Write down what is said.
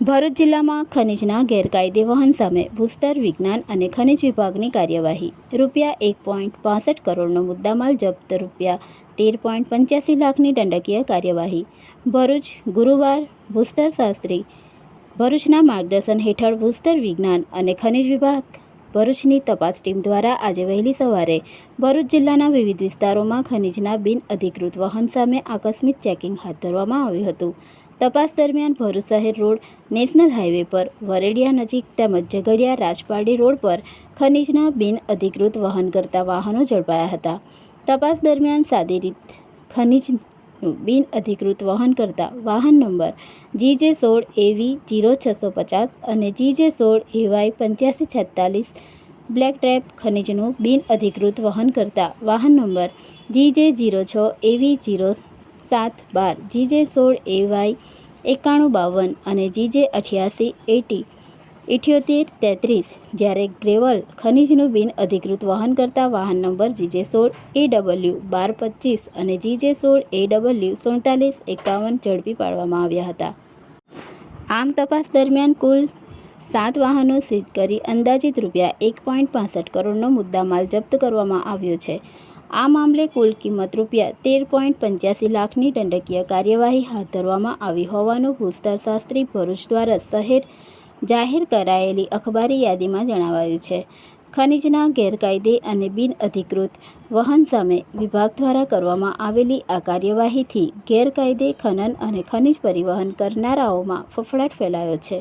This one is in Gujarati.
ભરૂચ જિલ્લામાં ખનિજના ગેરકાયદે વહન સામે ભૂસ્તર વિજ્ઞાન અને ખનિજ વિભાગની કાર્યવાહી. રૂપિયા 1.65 કરોડનો મુદ્દામાલ જપ્ત. રૂપિયા 13.85 લાખની દંડકીય કાર્યવાહી. ભરૂચ ગુરુવાર. ભૂસ્તર શાસ્ત્રી ભરૂચના માર્ગદર્શન હેઠળ ભૂસ્તર વિજ્ઞાન અને ખનિજ વિભાગ ભરૂચની તપાસ ટીમ દ્વારા આજે વહેલી સવારે ભરૂચ જિલ્લાના વિવિધ વિસ્તારોમાં ખનિજના બિનઅધિકૃત વહન સામે આકસ્મિક ચેકિંગ હાથ ધરવામાં આવ્યું હતું. તપાસ દરમિયાન ભરૂચ શહેર રોડ, નેશનલ હાઈવે પર વરેડિયા નજીક તેમજ ઝઘડિયા રાજપારડી રોડ પર ખનિજના બિનઅધિકૃત વહન કરતા વાહનો ઝડપાયા હતા. તપાસ દરમિયાન સાદી રીત ખનિજનું બિનઅધિકૃત વહન કરતા વાહન નંબર GJ16AV0650 અને GJ16AY8546, બ્લેક ટ્રેપ ખનિજનું બિનઅધિકૃત વહન કરતા વાહન નંબર GJ06AV0712, GJ16AY9152 અને GJ887833, જ્યારે ગ્રેવલ ખનિજનું બિનઅધિકૃત વહન કરતા વાહન નંબર GJ16AW1225 અને GJ16AW4751 ઝડપી પાડવામાં આવ્યા હતા. આમ તપાસ દરમિયાન કુલ 7 વાહનો સીઝ કરી અંદાજિત રૂપિયા 1.65 કરોડનો મુદ્દામાલ જપ્ત કરવામાં આવ્યો છે. આ મામલે કુલ કિંમત રૂપિયા 13.85 લાખની દંડકીય કાર્યવાહી હાથ ધરવામાં આવી હોવાનું ભૂસ્તર શાસ્ત્રી ભરૂચ દ્વારા જાહેર કરાયેલી અખબારી યાદીમાં જણાવાયું છે. ખનિજના ગેરકાયદે અને બિનઅધિકૃત વહન સામે વિભાગ દ્વારા કરવામાં આવેલી આ કાર્યવાહીથી ગેરકાયદે ખનન અને ખનિજ પરિવહન કરનારાઓમાં ફફડાટ ફેલાયો છે.